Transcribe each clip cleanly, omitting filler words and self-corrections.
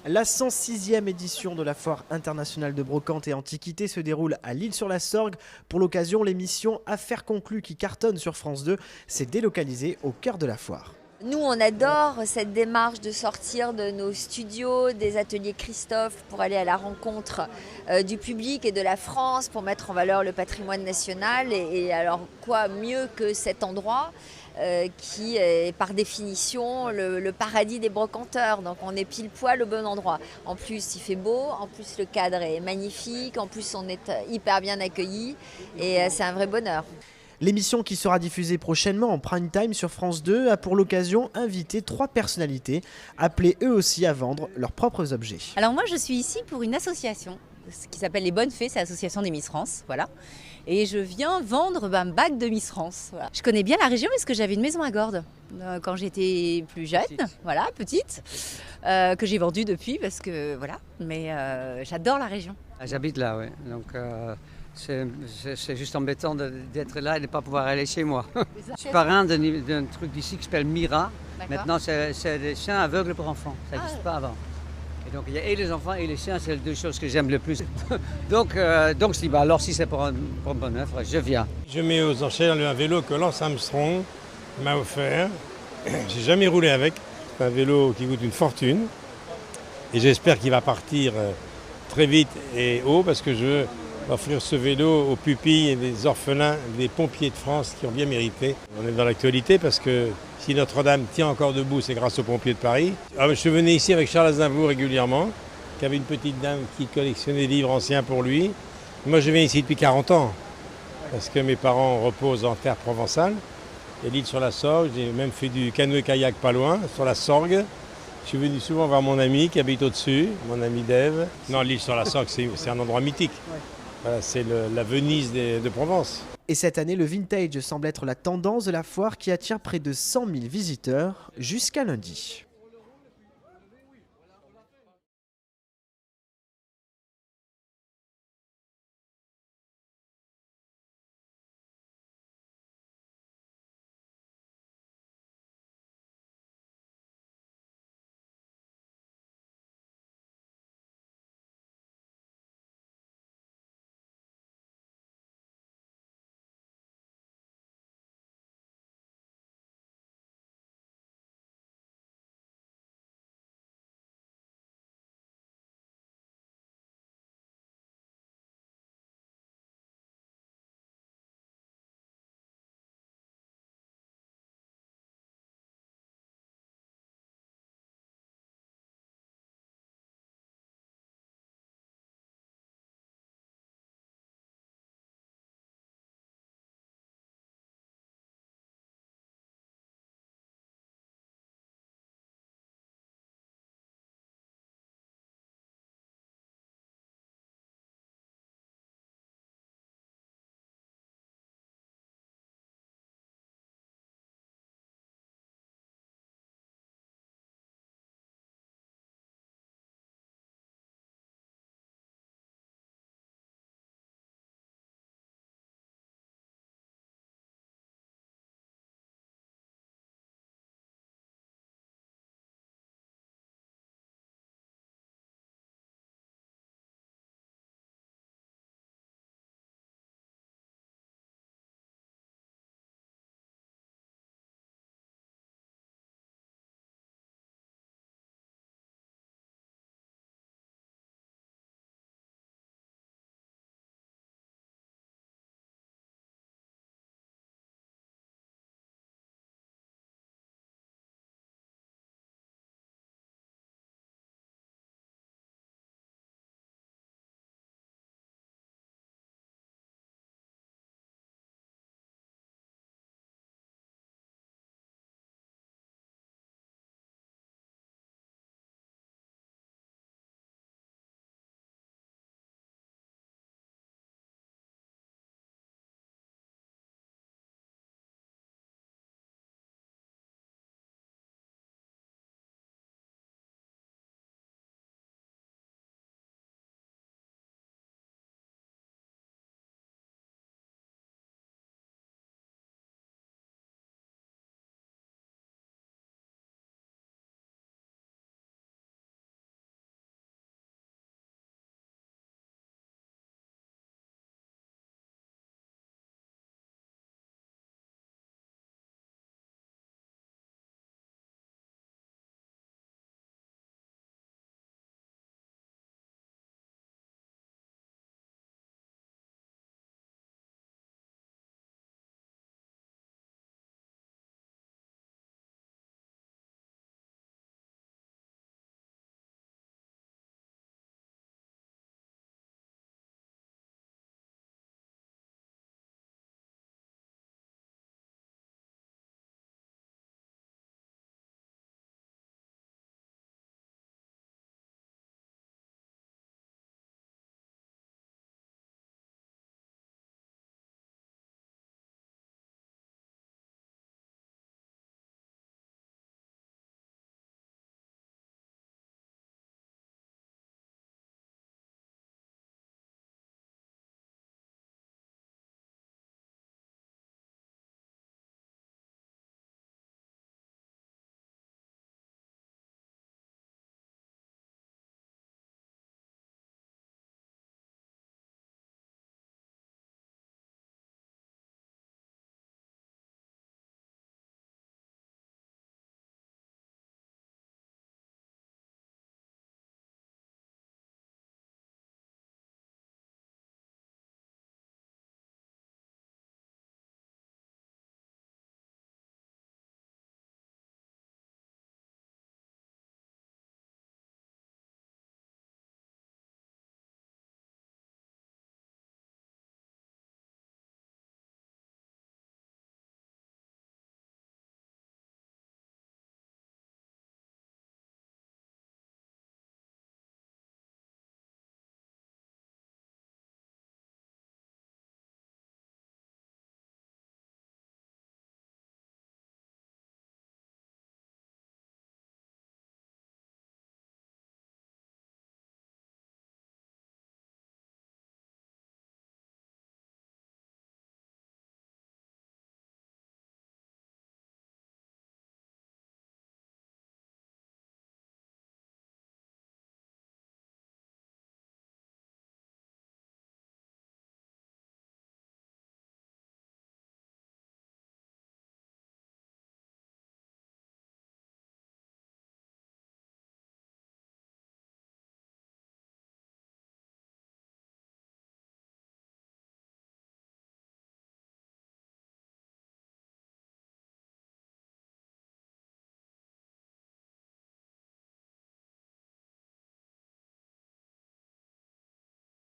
La 106e édition de la Foire internationale de brocante et antiquités se déroule à l'Île-sur-la-Sorgue. Pour l'occasion, l'émission Affaires conclues qui cartonne sur France 2 s'est délocalisée au cœur de la foire. Nous, on adore cette démarche de sortir de nos studios, des ateliers Christophe, pour aller à la rencontre du public et de la France, pour mettre en valeur le patrimoine national. Et alors, quoi mieux que cet endroit qui est par définition le paradis des brocanteurs. Donc on est pile poil au bon endroit. En plus, il fait beau, en plus le cadre est magnifique, en plus on est hyper bien accueillis et c'est un vrai bonheur. L'émission qui sera diffusée prochainement en prime time sur France 2 a pour l'occasion invité 3 personnalités appelées eux aussi à vendre leurs propres objets. Alors moi je suis ici pour une association qui s'appelle Les Bonnes Fées, c'est l'association des Miss France, voilà. Et je viens vendre un bac de Miss France. Voilà. Je connais bien la région parce que j'avais une maison à Gordes quand j'étais plus jeune, petite, que j'ai vendue depuis parce que voilà. Mais j'adore la région. J'habite là, oui. Donc c'est juste embêtant d'être là et de ne pas pouvoir aller chez moi. Je suis parrain d'un truc d'ici qui s'appelle Mira. Maintenant, c'est des chiens aveugles pour enfants. Ça n'existe pas avant. Et donc, il y a et les enfants et les chiens, c'est les deux choses que j'aime le plus. donc, je dis, alors si c'est pour une bonne œuvre, je viens. Je mets aux enchères un vélo que Lance Armstrong m'a offert. J'ai jamais roulé avec. C'est un vélo qui coûte une fortune. Et j'espère qu'il va partir très vite et haut parce que je veux offrir ce vélo aux pupilles et des orphelins des pompiers de France qui ont bien mérité. On est dans l'actualité parce que si Notre-Dame tient encore debout, c'est grâce aux pompiers de Paris. Je venais ici avec Charles Aznavour régulièrement, qui avait une petite dame qui collectionnait des livres anciens pour lui. Moi, je viens ici depuis 40 ans parce que mes parents reposent en terre provençale. Il y a l'île sur la Sorgue, j'ai même fait du canoë-kayak pas loin, sur la Sorgue. Je suis venu souvent voir mon ami qui habite au-dessus, mon ami Dave. Non, l'île sur la Sorgue, c'est un endroit mythique. Voilà, c'est la Venise de Provence. Et cette année, le vintage semble être la tendance de la foire qui attire près de 100 000 visiteurs jusqu'à lundi.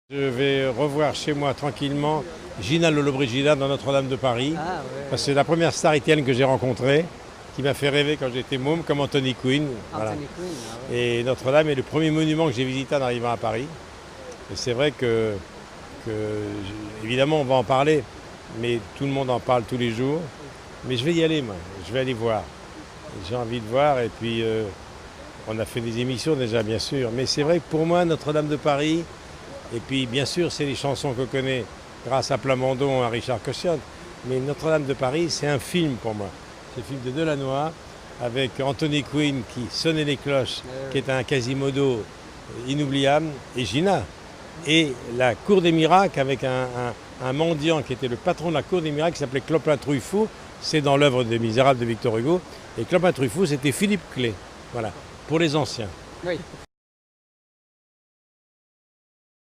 Je vais revoir chez moi tranquillement Gina Lollobrigida dans Notre-Dame de Paris. Ah, ouais. Parce que c'est la première star italienne que j'ai rencontrée, qui m'a fait rêver quand j'étais môme, comme Anthony Quinn. Voilà. Anthony Quinn, ah ouais. Et Notre-Dame est le premier monument que j'ai visité en arrivant à Paris. Et c'est vrai que évidemment, on va en parler, mais tout le monde en parle tous les jours. Mais je vais y aller, moi. Je vais aller voir. J'ai envie de voir. Et puis, on a fait des émissions déjà, bien sûr. Mais c'est vrai que pour moi, Notre-Dame de Paris, et puis, bien sûr, c'est les chansons qu'on connaît grâce à Plamondon, à Richard Cochian. Mais Notre-Dame de Paris, c'est un film pour moi. C'est le film de Delannoy, avec Anthony Quinn qui sonnait les cloches, qui est un Quasimodo inoubliable, et Gina. Et la Cour des Miracles avec un mendiant qui était le patron de la Cour des Miracles qui s'appelait Clopin-Trouillefou. C'est dans l'œuvre des Misérables de Victor Hugo. Et Clopin-Trouillefou, c'était Philippe Clay. Voilà, pour les anciens. Oui.